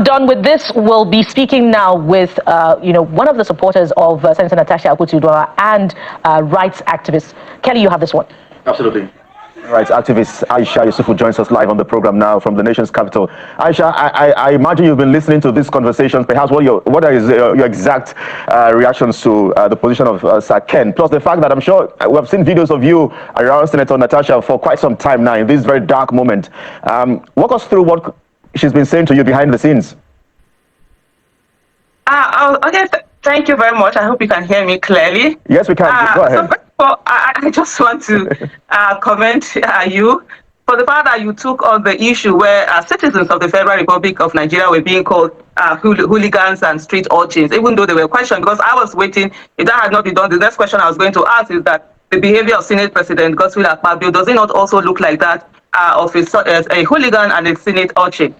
Done with this, we'll be speaking now with, one of the supporters of Senator Natasha and rights activists. Kelly, you have this one. Absolutely. Rights activist Aisha Yusufu joins us live on the program now from the nation's capital. Aisha, I imagine you've been listening to these conversations. Perhaps what is your exact reactions to the position of Sir Ken? Plus the fact that I'm sure we have seen videos of you around Senator Natasha for quite some time now in this very dark moment. Walk us through what she's been saying to you behind the scenes. Okay, thank you very much. I hope you can hear me clearly. Yes, we can. Go ahead. So first of all, I just want to commend you for the fact that you took on the issue where citizens of the Federal Republic of Nigeria were being called hooligans and street urchins, even though they were questioned, because I was waiting. If that had not been done, the next question I was going to ask is that the behavior of Senate President Godswill Akpabio, does it not also look like that of a hooligan and a Senate urchin?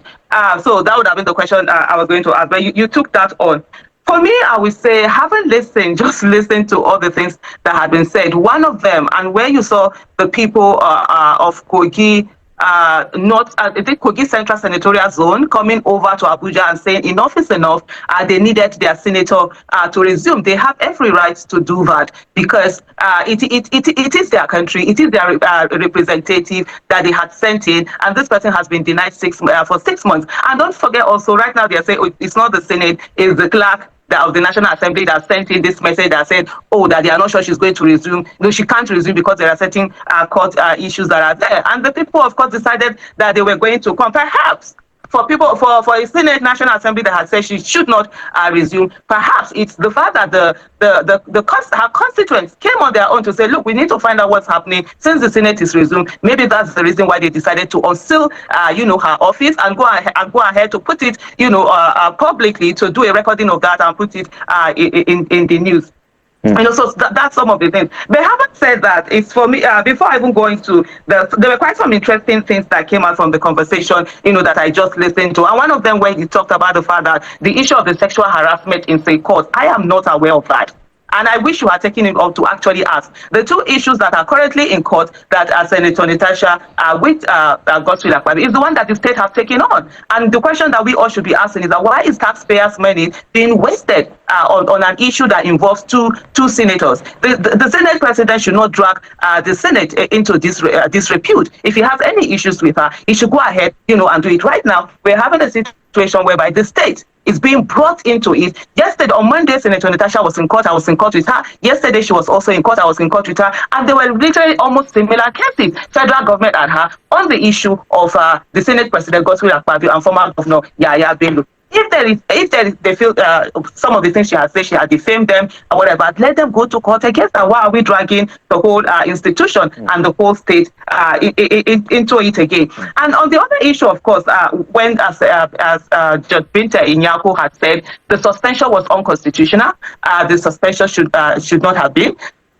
So that would have been the question I was going to ask, but you took that on. For me, I would say, haven't listened, just listened to all the things that had been said. One of them, and where you saw the people of Kogi, the Kogi Central Senatorial Zone coming over to Abuja and saying enough is enough. They needed their senator to resume. They have every right to do that because it is their country, it is their representative that they had sent in, and this person has been denied for 6 months. And don't forget also, right now they are saying it's not the Senate, it's the clerk of the National Assembly that sent in this message that said, that they are not sure she's going to resume. No, she can't resume because there are certain court issues that are there. And the people, of course, decided that they were going to come. Perhaps for a Senate National Assembly that had said she should not resume, perhaps it's the fact that her constituents came on their own to say, look, we need to find out what's happening since the Senate is resumed. Maybe that's the reason why they decided to unseal, her office and go ahead to put it, publicly, to do a recording of that and put it in the news. So that's some of the things. But having said that, it's for me, before I even go into there were quite some interesting things that came out from the conversation, that I just listened to. And one of them, when he talked about the fact that the issue of the sexual harassment in state court, I am not aware of that. And I wish you had taken it up to actually ask. The two issues that are currently in court that Senator Natasha with Godswill Akpabio is the one that the state has taken on. And the question that we all should be asking is that why is taxpayers' money being wasted on an issue that involves two senators? The Senate President should not drag the Senate into disrepute. If he has any issues with her, he should go ahead, and do it. Right now, we're having a situation whereby the state is being brought into it. Yesterday, on Monday, Senator Natasha was in court. I was in court with her. Yesterday, she was also in court. I was in court with her. And there were literally almost similar cases. Federal government and her on the issue of the Senate President Godswill Akpabio and former Governor Yahaya Bello. If they feel some of the things she has said, she had defamed them or whatever, let them go to court against her. Why are we dragging the whole institution and the whole state into it again? And on the other issue, of course, when as Judge Binta Inyako had said, the suspension was unconstitutional. The suspension should not have been.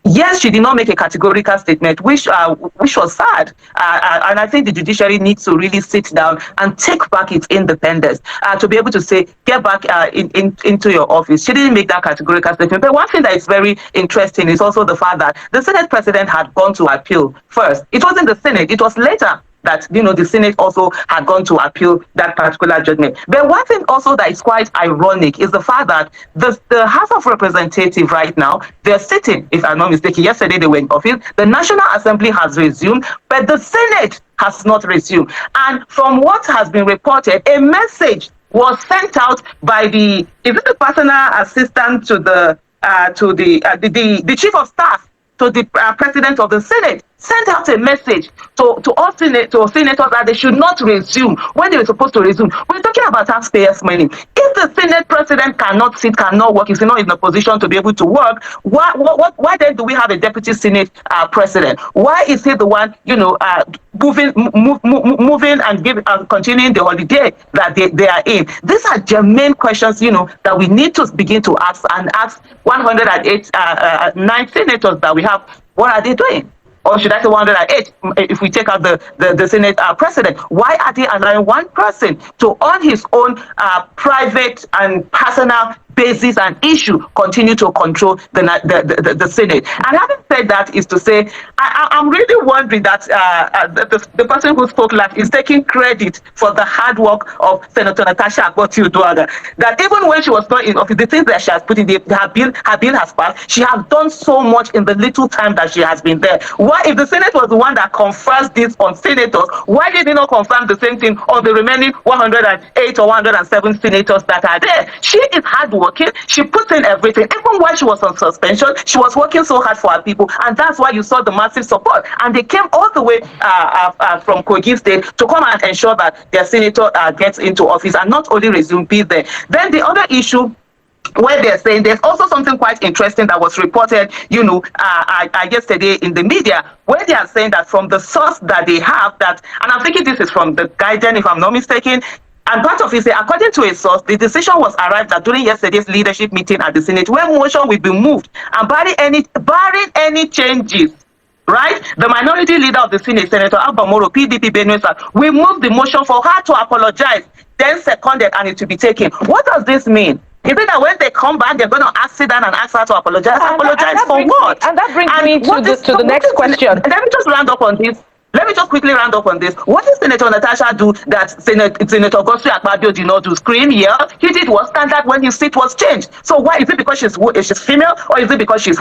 Yes, she did not make a categorical statement, which was sad. And I think the judiciary needs to really sit down and take back its independence to be able to say, get back into your office. She didn't make that categorical statement. But one thing that is very interesting is also the fact that the Senate President had gone to appeal first. It wasn't the Senate. It was later that the Senate also had gone to appeal that particular judgment. But one thing also that is quite ironic is the fact that the House of Representatives right now, they're sitting, if I'm not mistaken, yesterday they were in office, the National Assembly has resumed, but the Senate has not resumed. And from what has been reported, a message was sent out by the personal assistant to the chief of staff to the president of the Senate, sent out a message to all senators that they should not resume when they were supposed to resume. We're talking about taxpayers' money. If the Senate President cannot work, is not in a position to be able to work, why then do we have a deputy Senate President? Why is he the one, moving and continuing the holiday that they are in? These are germane questions, that we need to begin to ask 108 9 senators that we have. What are they doing? Or should I say 108, if we take out the Senate President? Why are they allowing one person to, on his own private and personal basis and issue continue to control the Senate. And having said that is to say, I'm really wondering that the person who spoke last is taking credit for the hard work of Senator Natasha Akpoti-Uduaghan. That even when she was not in office, the things that she has put in her bill has passed. She has done so much in the little time that she has been there. Why, if the Senate was the one that confers this on senators, why did they not confirm the same thing on the remaining 108 or 107 senators that are there? She is hardworking. She puts in everything. Even while she was on suspension, she was working so hard for her people, and that's why you saw the massive support. And they came all the way from Kogi State to come and ensure that their senator gets into office and not only resume peace there. Then the other issue, where they're saying there's also something quite interesting that was reported, yesterday in the media, where they are saying that from the source that they have, that, and I'm thinking this is from the Guardian, if I'm not mistaken, and part of it is, according to a source, the decision was arrived at during yesterday's leadership meeting at the Senate, where motion will be moved, and barring any changes, right? The minority leader of the Senate, Senator Abba Moro, PDP Benue South, will move the motion for her to apologize, then seconded, and it to be taken. What does this mean? Is it that when they come back, they're going to sit down and ask her to apologize? Apologize for what? And that brings me to the next question. Let me just round up on this. Let me just quickly round up on this. What did Senator Natasha do that Senator Godswill Akpabio did not do? Scream, yell? He did what standard when his seat was changed. So why is it because she's female, or is it because she's